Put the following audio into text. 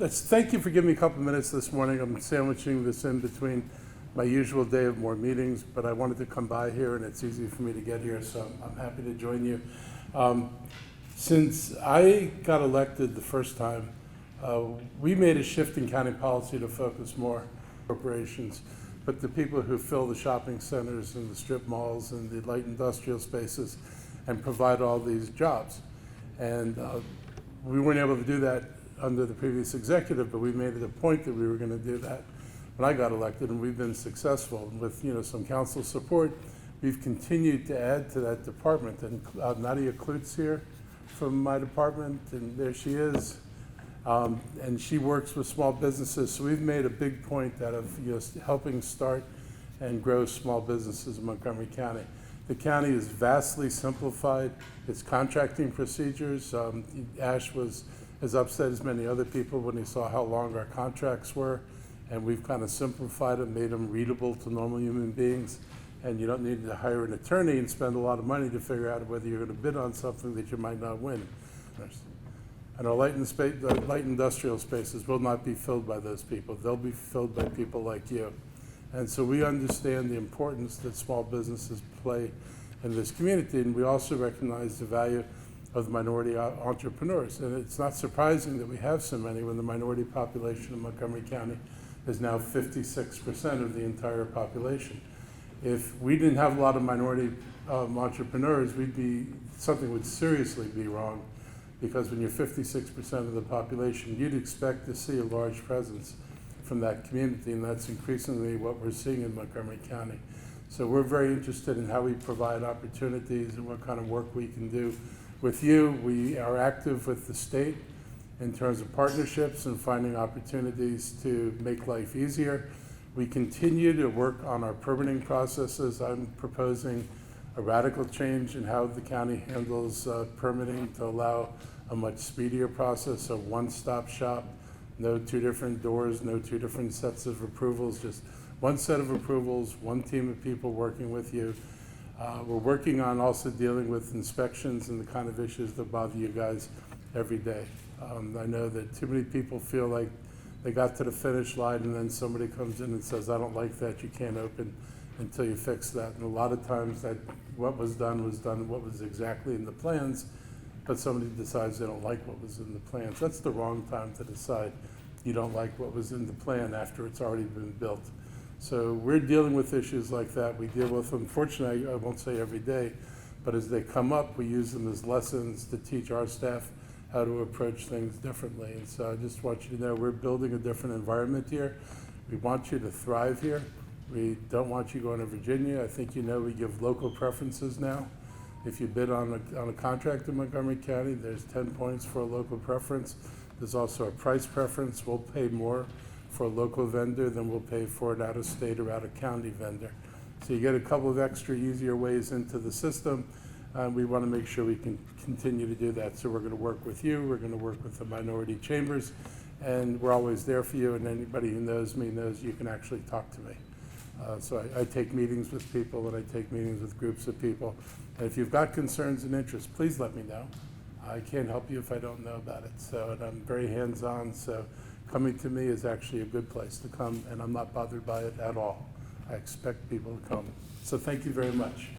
Thank you for giving me a couple minutes this morning. I'm sandwiching this in between my usual day of more meetings, but I wanted to come by here, and it's easy for me to get here, so I'm happy to join you. Since I got elected the first time, we made a shift in county policy to focus more on corporations, but the people who fill the shopping centers and the strip malls and the light industrial spaces and provide all these jobs. And we weren't able to do that under the previous executive, but we made it a point that we were going to do that when I got elected, and we've been successful. With some council support, we've continued to add to that department. And Nadia Klutz here from my department, and there she is. And she works with small businesses, so we've made a big point out of helping start and grow small businesses in Montgomery County. The county is vastly simplified its contracting procedures. Ash was as upset as many other people when he saw how long our contracts were, and we've kind of simplified it, made them readable to normal human beings, and you don't need to hire an attorney and spend a lot of money to figure out whether you're going to bid on something that you might not win. And our light industrial spaces will not be filled by those people. They'll be filled by people like you. And so we understand the importance that small businesses play in this community, and we also recognize the value of the minority entrepreneurs. And it's not surprising that we have so many when the minority population in Montgomery County is now 56% of the entire population. If we didn't have a lot of minority entrepreneurs, something would seriously be wrong, because when you're 56% of the population, you'd expect to see a large presence from that community, and that's increasingly what we're seeing in Montgomery County. So we're very interested in how we provide opportunities and what kind of work we can do with you. We are active with the state in terms of partnerships and finding opportunities to make life easier. We continue to work on our permitting processes. I'm proposing a radical change in how the county handles permitting to allow a much speedier process, a one-stop shop, no two different doors, no two different sets of approvals, just one set of approvals, one team of people working with you. We're working on also dealing with inspections and the kind of issues that bother you guys every day. I know that too many people feel like they got to the finish line and then somebody comes in and says, I don't like that, you can't open until you fix that. And a lot of times that what was done, what was exactly in the plans, but somebody decides they don't like what was in the plans. That's the wrong time to decide you don't like what was in the plan after it's already been built. So we're dealing with issues like that. We deal with them, unfortunately, I won't say every day, but as they come up, we use them as lessons to teach our staff how to approach things differently. And so I just want you to know we're building a different environment here. We want you to thrive here. We don't want you going to Virginia. I think we give local preferences now. If you bid on a contract in Montgomery County, there's 10 points for a local preference. There's also a price preference. We'll pay more for a local vendor than we'll pay for an out-of-state or out-of-county vendor. So you get a couple of extra easier ways into the system. We want to make sure we can continue to do that. So we're going to work with you. We're going to work with the minority chambers. And we're always there for you. And anybody who knows me knows you can actually talk to me. So I take meetings with people, and I take meetings with groups of people. And if you've got concerns and interests, please let me know. I can't help you if I don't know about it. So, and I'm very hands-on, so coming to me is actually a good place to come, and I'm not bothered by it at all. I expect people to come. So thank you very much.